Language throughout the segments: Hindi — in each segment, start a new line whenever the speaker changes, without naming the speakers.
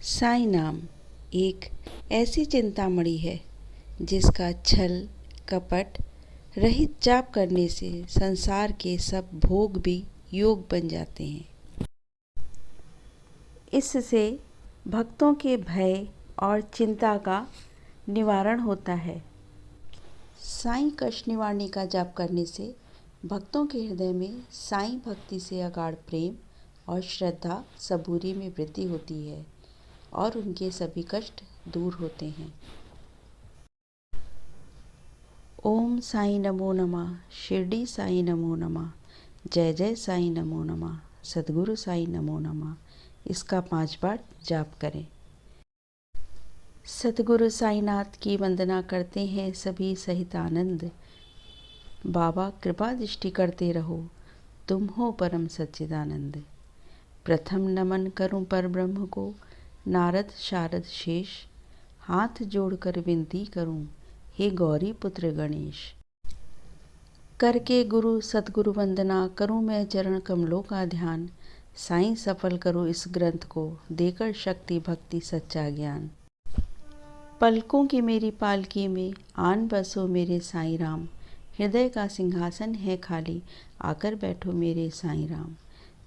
साईं नाम एक ऐसी चिंतामणि है जिसका छल कपट रहित जाप करने से संसार के सब भोग भी योग बन जाते हैं। इससे भक्तों के भय और चिंता का निवारण होता है। साईं कष्ट निवारणी का जाप करने से भक्तों के हृदय में साईं भक्ति से अगाढ़ प्रेम और श्रद्धा सबूरी में वृद्धि होती है और उनके सभी कष्ट दूर होते हैं। ओम साईं नमो नमः, शिरडी साईं नमो नमः, जय जय साईं नमो नमः, सद्गुरु साईं नमो नमः। इसका 5 बार जाप करें। सद्गुरु साईनाथ की वंदना करते हैं सभी सहित आनंद। बाबा कृपा दृष्टि करते रहो, तुम हो परम सच्चिदानंद। प्रथम नमन करूं पर ब्रह्म को, नारद शारद शेष, हाथ जोड़कर विनती करूं, हे गौरी पुत्र गणेश। करके गुरु सतगुरु वंदना करूं मैं चरण कमलों का ध्यान, साईं सफल करो इस ग्रंथ को, देकर शक्ति भक्ति सच्चा ज्ञान। पलकों की मेरी पालकी में आन बसो मेरे साईं राम, हृदय का सिंहासन है खाली, आकर बैठो मेरे साईं राम।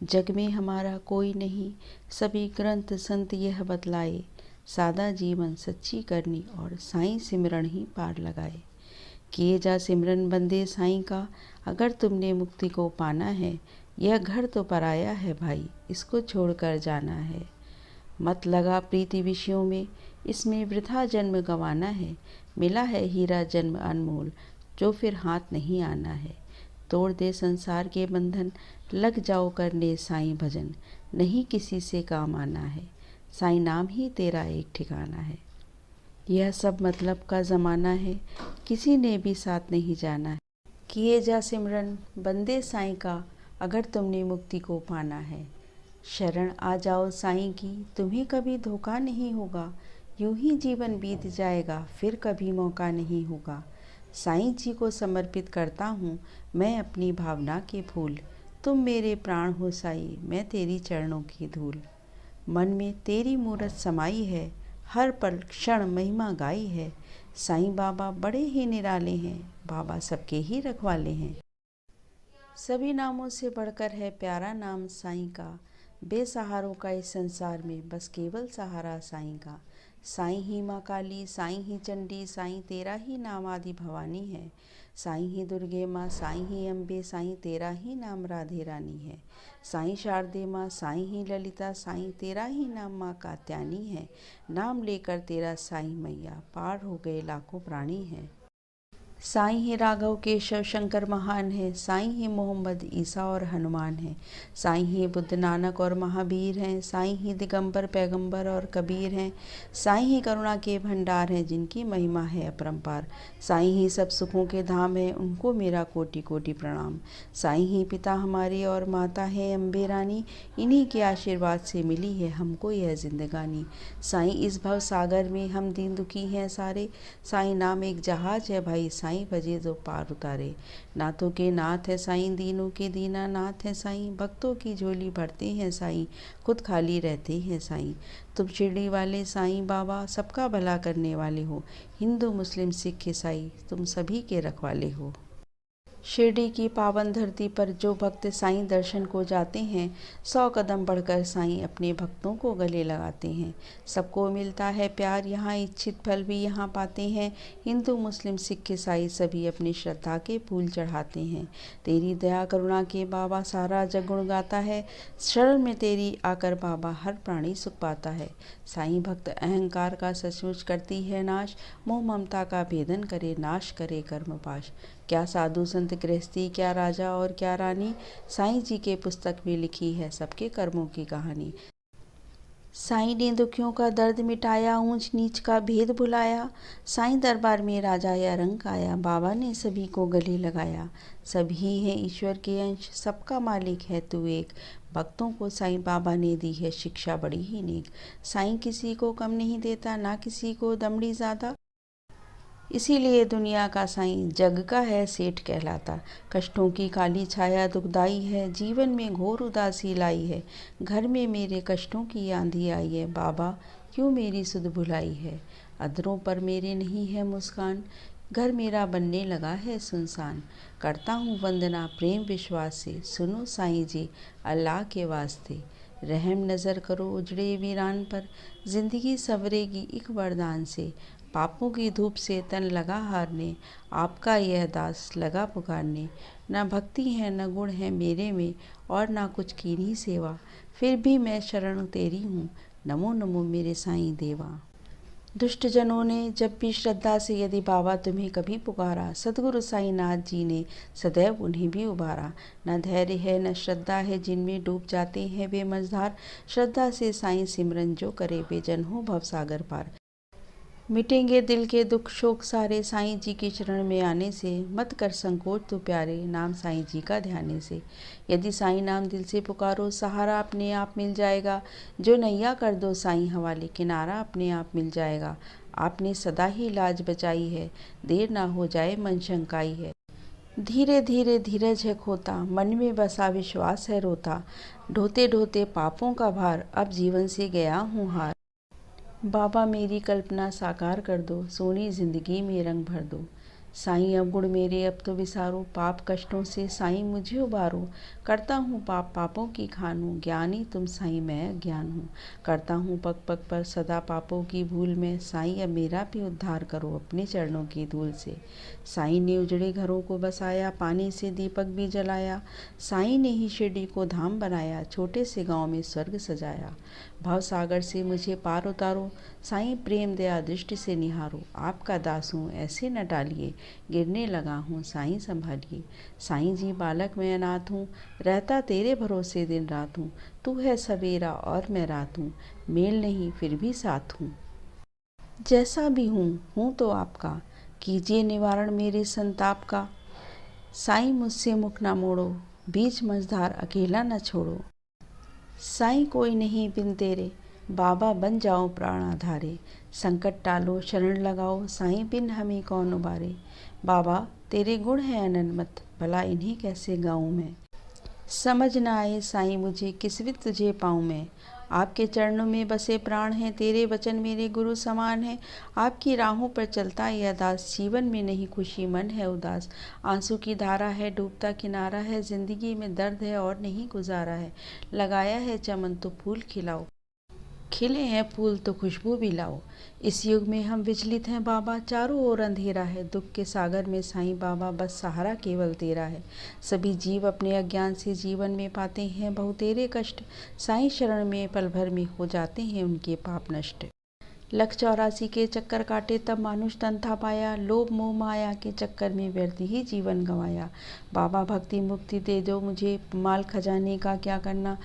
जग में हमारा कोई नहीं, सभी ग्रंथ संत यह बतलाए, सादा जीवन सच्ची करनी और साईं सिमरन ही पार लगाए। किए जा सिमरन बंदे साईं का, अगर तुमने मुक्ति को पाना है, यह घर तो पराया है भाई, इसको छोड़कर जाना है। मत लगा प्रीति विषयों में, इसमें वृथा जन्म गंवाना है, मिला है हीरा जन्म अनमोल, जो फिर हाथ नहीं आना है। तोड़ दे संसार के बंधन, लग जाओ करने साईं भजन, नहीं किसी से काम आना है, साईं नाम ही तेरा एक ठिकाना है। यह सब मतलब का ज़माना है, किसी ने भी साथ नहीं जाना है। किए जा सिमरन बंदे साईं का, अगर तुमने मुक्ति को पाना है। शरण आ जाओ साईं की, तुम्हें कभी धोखा नहीं होगा, यूं ही जीवन बीत जाएगा, फिर कभी मौका नहीं होगा। साईं जी को समर्पित करता हूँ मैं अपनी भावना के फूल, तुम मेरे प्राण हो साईं, मैं तेरी चरणों की धूल। मन में तेरी मूरत समाई है, हर पल क्षण महिमा गाई है, साईं बाबा बड़े ही निराले हैं, बाबा सबके ही रखवाले हैं। सभी नामों से बढ़कर है प्यारा नाम साईं का, बेसहारों का इस संसार में बस केवल सहारा साईं का। साईं ही माँ काली, साईं ही चंडी, साईं तेरा ही नाम आदि भवानी है। साईं ही दुर्गे माँ, साईं ही अम्बे, साईं तेरा ही नाम राधे रानी है। साईं शारदे माँ, साईं ही ललिता, साईं तेरा ही नाम माँ कात्यायनी है। नाम लेकर तेरा साईं मैया, पार हो गए लाखों प्राणी हैं। साईं ही राघव केशव शंकर महान है, साईं ही मोहम्मद ईसा और हनुमान है। साईं ही बुद्ध नानक और महावीर हैं, साईं ही दिगंबर पैगंबर और कबीर हैं। साईं ही करुणा के भंडार हैं, जिनकी महिमा है अपरंपार। साईं ही सब सुखों के धाम है, उनको मेरा कोटि कोटि प्रणाम। साईं ही पिता हमारे और माता है अम्बे रानी, इन्हीं के आशीर्वाद से मिली है हमको यह जिंदगानी। साईं इस भव सागर में हम दीन दुखी हैं सारे, साईं नाम एक जहाज है भाई, साईं बजे तो पार उतारे। नाथों के नाथ है साईं, दीनों के दीना नाथ है साईं, भक्तों की झोली भरते हैं साईं, खुद खाली रहते हैं साईं। तुम शिरडी वाले साईं बाबा, सबका भला करने वाले हो, हिंदू मुस्लिम सिख ईसाई तुम सभी के रखवाले हो। शिरडी की पावन धरती पर जो भक्त साईं दर्शन को जाते हैं, 100 कदम बढ़कर साईं अपने भक्तों को गले लगाते हैं। सबको मिलता है प्यार यहाँ, इच्छित फल भी यहाँ पाते हैं। हिंदू मुस्लिम सिख ईसाई सभी अपनी श्रद्धा के फूल चढ़ाते हैं। तेरी दया करुणा के बाबा सारा जग गुण गाता है, शरण में तेरी आकर बाबा हर प्राणी सुख पाता है। साईं भक्त अहंकार का सचमुच करती है नाश, मोह ममता का भेदन करे, नाश करे कर्म पाश। क्या साधु संत गृहस्थी, क्या राजा और क्या रानी, साईं जी के पुस्तक में लिखी है सबके कर्मों की कहानी। साईं ने दुखियों का दर्द मिटाया, ऊंच नीच का भेद भुलाया। साईं दरबार में राजा या रंक आया, बाबा ने सभी को गले लगाया। सभी हैं ईश्वर के अंश, सबका मालिक है तू एक, भक्तों को साईं बाबा ने दी है शिक्षा बड़ी ही नेक। साईं किसी को कम नहीं देता, ना किसी को दमड़ी ज़्यादा, इसीलिए दुनिया का साईं जग का है सेठ कहलाता। कष्टों की काली छाया दुखदाई है, जीवन में घोर उदासी लाई है। घर में मेरे कष्टों की आंधी आई है, बाबा क्यों मेरी सुध भुलाई है। अधरों पर मेरे नहीं है मुस्कान, घर मेरा बनने लगा है सुनसान। करता हूँ वंदना प्रेम विश्वास से, सुनो साईं जी अल्लाह के वास्ते। रहम नज़र करो उजड़े वीरान पर, ज़िंदगी संवरेगी एक वरदान से। पापों की धूप से तन लगा हारने, आपका यह दास लगा पुकारने। न भक्ति है न गुण है मेरे में, और ना कुछ कीन्ही सेवा, फिर भी मैं शरण तेरी हूँ, नमो नमो मेरे साईं देवा। दुष्ट जनों ने जब भी श्रद्धा से यदि बाबा तुम्हें कभी पुकारा, सद्गुरु साईनाथ जी ने सदैव उन्हें भी उबारा। न धैर्य है न श्रद्धा है जिनमें डूब जाते हैं वे मझधार, श्रद्धा से साईं सिमरन जो करे वे जन हो भवसागर पार। मिटेंगे दिल के दुख शोक सारे साईं जी की शरण में आने से, मत कर संकोच तो प्यारे नाम साईं जी का ध्याने से। यदि साईं नाम दिल से पुकारो, सहारा अपने आप मिल जाएगा। जो नैया कर दो साईं हवाले, किनारा अपने आप मिल जाएगा। आपने सदा ही लाज बचाई है, देर ना हो जाए मन शंकाई है। धीरे धीरे धीरज है खोता, मन में बसा विश्वास है रोता। ढोते ढोते पापों का भार, अब जीवन से गया हूँ हार। बाबा मेरी कल्पना साकार कर दो, सोनी जिंदगी में रंग भर दो। साईं अवगुण मेरे अब तो विसारो, पाप कष्टों से साईं मुझे उबारो। करता हूँ पाप पापों की खानू, ज्ञानी तुम साईं मैं अज्ञान हूँ। करता हूँ पग पग पर सदा पापों की भूल में, साईं अब मेरा भी उद्धार करो अपने चरणों की धूल से। साईं ने उजड़े घरों को बसाया, पानी से दीपक भी जलाया। साईं ने ही शिरडी को धाम बनाया, छोटे से गाँव में स्वर्ग सजाया। भव सागर से मुझे पार उतारो, साईं प्रेम दया दृष्टि से निहारो। आपका दास हूँ ऐसे न टालिए, गिरने लगा हूँ साईं संभालिए। साईं जी बालक मैं अनाथ हूँ, रहता तेरे भरोसे दिन रात हूँ। तू है सवेरा और मैं रात हूँ, मेल नहीं फिर भी साथ हूँ। जैसा भी हूँ तो आपका, कीजिए निवारण मेरे संताप का। साईं मुझसे मुख ना मोड़ो, बीच मझधार अकेला न छोड़ो। साईं कोई नहीं बिन तेरे, बाबा बन जाओ प्राण आधारे। संकट टालो शरण लगाओ, साईं बिन हमें कौन उबारे। बाबा तेरे गुण हैं अनंत, भला इन्हीं कैसे गाऊं मैं। समझ न आए साईं मुझे किस विध तुझे पाऊं मैं। आपके चरणों में बसे प्राण हैं, तेरे वचन मेरे गुरु समान हैं। आपकी राहों पर चलता यह दास, जीवन में नहीं खुशी मन है उदास। आंसू की धारा है डूबता किनारा है, जिंदगी में दर्द है और नहीं गुजारा है। लगाया है चमन तो फूल खिलाओ, खिले हैं फूल तो खुशबू भी लाओ। इस युग में हम विचलित हैं बाबा, चारों ओर अंधेरा है। दुख के सागर में साईं बाबा बस सहारा केवल तेरा है। सभी जीव अपने अज्ञान से जीवन में पाते हैं बहुतेरे कष्ट, साईं शरण में पल भर में हो जाते हैं उनके पाप नष्ट। लख 84 के चक्कर काटे तब मानुष तन था पाया, लोभ मोह माया के चक्कर में व्यर्थ ही जीवन गंवाया। बाबा भक्ति मुक्ति दे दो मुझे, माल खजाने का क्या करना।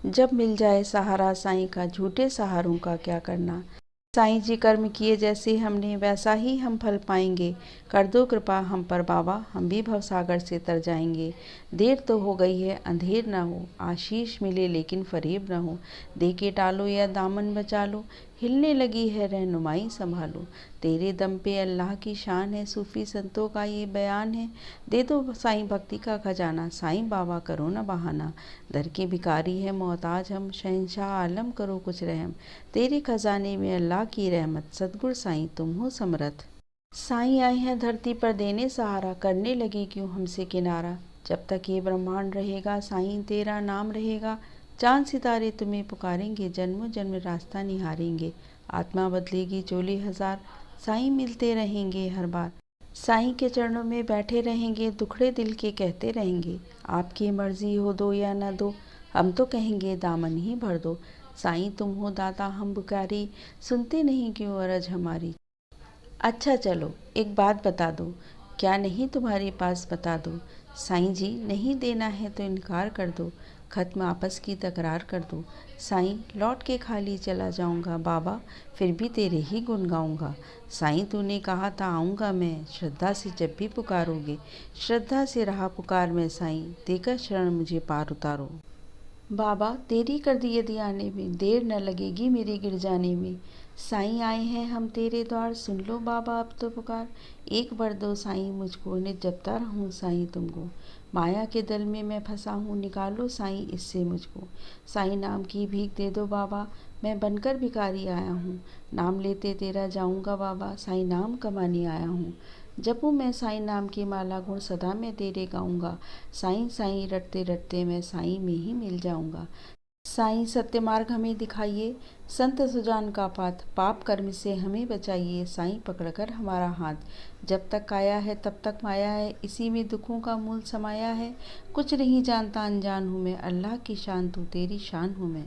जब मिल जाए सहारा साईं का, झूठे सहारों का क्या करना। साईं जी कर्म किए जैसे हमने, वैसा ही हम फल पाएंगे। कर दो कृपा हम पर बाबा, हम भी भवसागर से तर जाएंगे। देर तो हो गई है अंधेर ना हो, आशीष मिले लेकिन फरेब ना हो। दे के टालो या दामन बचा लो, हिलने लगी है रहनुमाई संभालो। तेरे दम पे अल्लाह की शान है, सूफी संतों का ये बयान है। दे दो साईं भक्ति का खजाना, साईं बाबा करो न बहाना। दर के भिखारी है मोहताज हम, शहंशाह आलम करो कुछ रहम। तेरे खजाने में अल्लाह की रहमत, सतगुर साईं तुम हो समर्थ। साईं आए हैं धरती पर देने सहारा, करने लगे क्यों हमसे किनारा। जब तक ये ब्रह्मांड रहेगा साईं तेरा नाम रहेगा। चांद सितारे तुम्हें पुकारेंगे, जन्मों जन्म रास्ता निहारेंगे। आत्मा बदलेगी चोले हजार, साईं मिलते रहेंगे हर बार। साईं के चरणों में बैठे रहेंगे, दुखड़े दिल के कहते रहेंगे। आपकी मर्जी हो दो या न दो, हम तो कहेंगे दामन ही भर दो। साईं तुम हो दाता हम भिखारी, सुनते नहीं क्यों अरज हमारी। अच्छा चलो एक बात बता दो, क्या नहीं तुम्हारे पास बता दो। साईं जी नहीं देना है तो इनकार कर दो, खत्म आपस की तकरार कर दो। साईं लौट के खाली चला जाऊंगा, बाबा फिर भी तेरे ही गुण गाऊंगा। साईं तूने कहा था आऊँगा मैं, श्रद्धा से जब भी पुकारोगे। श्रद्धा से रहा पुकार में साईं, देकर शरण मुझे पार उतारो। बाबा तेरी कर दी यदि आने में, देर न लगेगी मेरे गिर जाने में। साईं आए हैं हम तेरे द्वार, सुन लो बाबा अब तो पुकार। एक वर दो साईं मुझको, नित जपता रहूं साईं तुमको। माया के दल में मैं फंसा हूँ, निकालो साईं इससे मुझको। साईं नाम की भीख दे दो बाबा, मैं बनकर भिखारी आया हूँ। नाम लेते तेरा जाऊँगा बाबा, साईं नाम कमाने आया हूँ। जपूँ मैं साईं नाम की माला, गुण सदा मैं तेरे गाऊँगा। साईं साईं रटते रटते मैं साईं में ही मिल जाऊँगा। साईं सत्य मार्ग हमें दिखाइए, संत सुजान का पाथ, पाप कर्म से हमें बचाइए। साईं पकड़कर हमारा हाथ, जब तक काया है तब तक माया है, इसी में दुखों का मूल समाया है। कुछ नहीं जानता अनजान हूँ मैं, अल्लाह की शान तू तेरी शान हूँ मैं।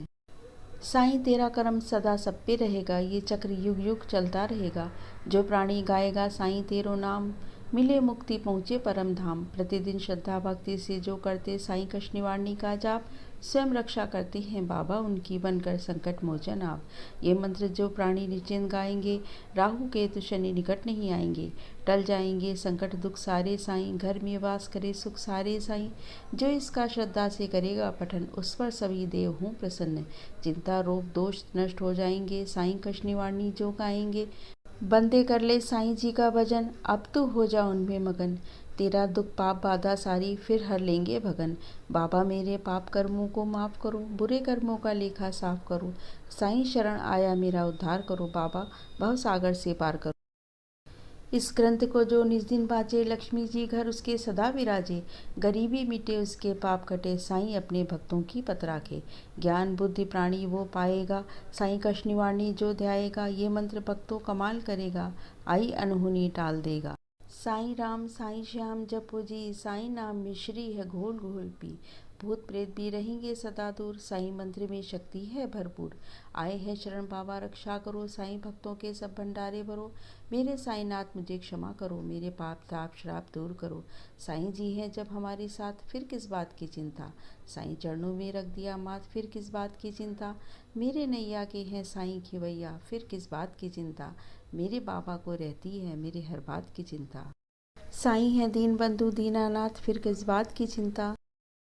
साईं तेरा करम सदा सब पे रहेगा, ये चक्र युग युग चलता रहेगा। जो प्राणी गाएगा साईं तेरो नाम, मिले मुक्ति पहुँचे परम धाम। प्रतिदिन श्रद्धा भक्ति से जो करते साईं कष्ट निवारणी का जाप, स्वयं रक्षा करते हैं बाबा उनकी, बनकर संकट मोचन आप। ये मंत्र जो प्राणी निश्चिंत गाएंगे, राहु केतु शनि निकट नहीं आएंगे। टल जाएंगे संकट दुख सारे साईं, घर में वास करे सुख सारे साईं। जो इसका श्रद्धा से करेगा पठन, उस पर सभी देव हों प्रसन्न। चिंता रोग दोष नष्ट हो जाएंगे, साईं कष्ट निवारणी जो गाएंगे। बंदे कर ले साईं जी का भजन, अब तू हो जा उनमें मगन। तेरा दुख पाप बाधा सारी फिर हर लेंगे भगन। बाबा मेरे पाप कर्मों को माफ़ करो, बुरे कर्मों का लेखा साफ करो। साईं शरण आया मेरा उद्धार करो, बाबा भव सागर से पार करो। इस ग्रंथ को जो निज दिन बाजे, लक्ष्मी जी घर उसके सदा विराजे। गरीबी मिटे उसके पाप कटे, साईं अपने भक्तों की पत राखे। ज्ञान बुद्धि प्राणी वो पाएगा, साईं कष्ट निवारणी जो ध्याएगा। ये मंत्र भक्तों कमाल करेगा, आई अनहोनी टाल देगा। साईं राम साईं श्याम जपो जी, साईं नाम में श्री है घोल घोल पी। भूत प्रेत भी रहेंगे सदा दूर, साईं मंत्र में शक्ति है भरपूर। आए हैं शरण बाबा रक्षा करो, साईं भक्तों के सब भंडारे भरो। मेरे साईं नाथ मुझे क्षमा करो, मेरे पाप ताप श्राप दूर करो। साईं जी हैं जब हमारे साथ, फिर किस बात की चिंता। साईं चरणों में रख दिया माथ, फिर किस बात की चिंता। मेरे नैया के हैं साईं खिवैया, फिर किस बात की चिंता। मेरे बाबा को रहती है मेरे हर बात की चिंता। साईं है दीन बंधु दीनानाथ, फिर किस बात की चिंता।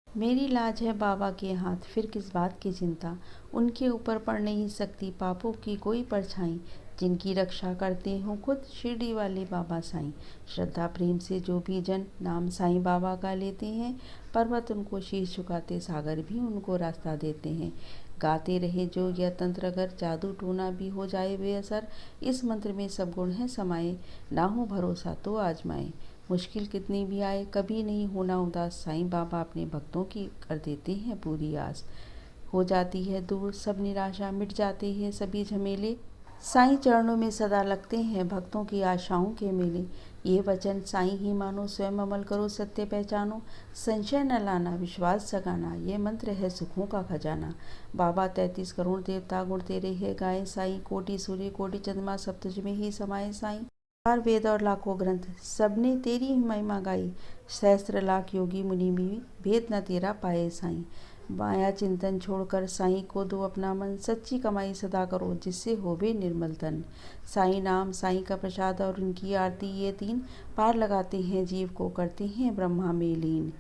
मेरी लाज है बाबा के हाथ, फिर किस बात की चिंता। उनके ऊपर पड़ नहीं सकती पापों की कोई परछाई, जिनकी रक्षा करते हो खुद शिरडी वाले बाबा साईं। श्रद्धा प्रेम से जो भी जन नाम साईं बाबा का लेते हैं, पर्वत उनको शीश झुकाते, सागर भी उनको रास्ता देते हैं। गाते रहे जो यह तंत्र, अगर जादू टोना भी हो जाए बेअसर। इस मंत्र में सब गुण हैं समाये, ना हो भरोसा तो आजमाए। मुश्किल कितनी भी आए कभी नहीं होना उदास, साईं बाबा अपने भक्तों की कर देते हैं पूरी आस। हो जाती है दूर सब निराशा, मिट जाते हैं सभी झमेले। साईं चरणों में सदा लगते हैं भक्तों की आशाओं के मेले। ये वचन साईं ही मानो, स्वयं अमल करो सत्य पहचानो। संशय न लाना विश्वास जगाना, ये मंत्र है सुखों का खजाना। बाबा 33 करोड़ देवता गुण तेरे है गाए साईं, कोटि सूर्य कोटि चंद्रमा सब तुझ में ही समाये साईं। चार वेद और लाखों ग्रंथ सबने तेरी ही महिमा गाई, सहस्त्र लाख योगी मुनि भी भेद न तेरा पाए साईं। माया चिंतन छोड़कर साईं को दो अपना मन, सच्ची कमाई सदा करो जिससे होवे निर्मल तन। साईं नाम साईं का प्रसाद और उनकी आरती, ये तीन पार लगाते हैं जीव को, करते हैं ब्रह्मा में लीन।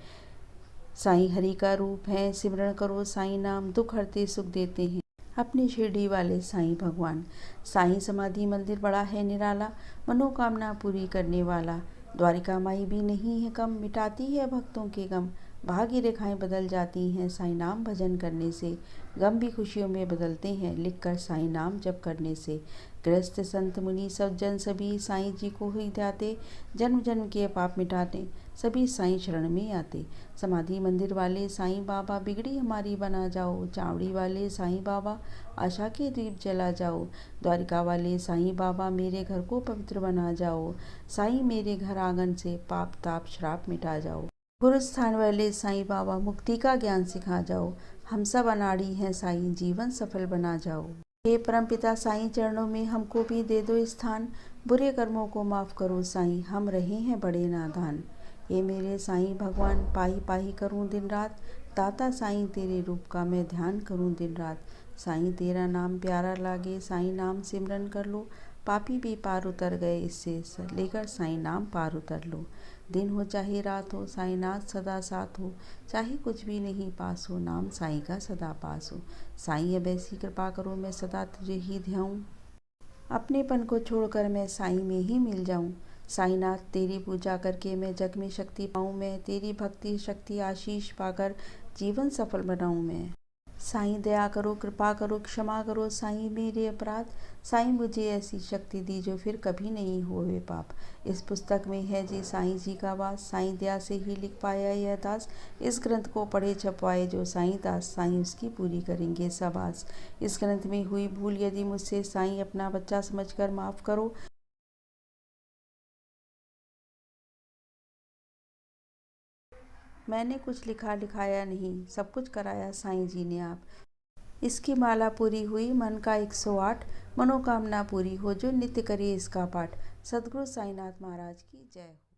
साईं हरि का रूप है सिमरण करो साईं नाम, दुख हरते सुख देते हैं अपने शिरडी वाले साईं भगवान। साईं समाधि मंदिर बड़ा है निराला, मनोकामना पूरी करने वाला। द्वारिका माई भी नहीं है कम, मिटाती है भक्तों के गम। भाग्य रेखाएं बदल जाती हैं साईं नाम भजन करने से, गम भी खुशियों में बदलते हैं लिखकर साईं नाम जप करने से। गृहस्थ संत मुनि सब जन सभी साईं जी को ही ध्याते, जन्म जन्म के पाप मिटाते सभी साईं शरण में आते। समाधि मंदिर वाले साईं बाबा बिगड़ी हमारी बना जाओ, चावड़ी वाले साईं बाबा आशा के दीप जला जाओ। द्वारिका वाले साईं बाबा मेरे घर को पवित्र बना जाओ, साईं मेरे घर आंगन से पाप ताप श्राप मिटा जाओ। गुरु स्थान वाले साईं बाबा मुक्ति का ज्ञान सिखा जाओ, हम सब अनाड़ी हैं साईं जीवन सफल बना जाओ। हे परमपिता साईं चरणों में हमको भी दे दो स्थान, बुरे कर्मों को माफ़ करो साईं हम रहे हैं बड़े नादान। हे मेरे साईं भगवान पाही पाही करूं दिन रात, दाता साईं तेरे रूप का मैं ध्यान करूं दिन रात। साईं तेरा नाम प्यारा लागे, साईं नाम सिमरन कर लो, पापी भी पार उतर गए इससे, लेकर साईं नाम पार उतर लो। दिन हो चाहे रात हो, साईंनाथ सदा साथ हो। चाहे कुछ भी नहीं पास हो, नाम साईं का सदा पास हो। साईं अब ऐसी कृपा करो, मैं सदा तुझे ही ध्याऊं। अपनेपन को छोड़कर मैं साईं में ही मिल जाऊं। साईंनाथ तेरी पूजा करके मैं जग में शक्ति पाऊं। मैं तेरी भक्ति शक्ति आशीष पाकर जीवन सफल बनाऊं मैं। साईं दया करो, कृपा करो, क्षमा करो साईं मेरे अपराध। साईं मुझे ऐसी शक्ति दी जो फिर कभी नहीं होवे पाप। इस पुस्तक में है जी साईं जी का वास, साईं दया से ही लिख पाया यह दास। इस ग्रंथ को पढ़े छपवाए जो साईं दास, साईं उसकी पूरी करेंगे सब आस। इस ग्रंथ में हुई भूल यदि मुझसे साईं अपना बच्चा समझकर माफ़ करो। मैंने कुछ लिखा लिखाया नहीं, सब कुछ कराया साईं जी ने आप। इसकी माला पूरी हुई मन का 108, मनोकामना पूरी हो जो नित्य करे इसका पाठ। सद्गुरु साईंनाथ महाराज की जय हो।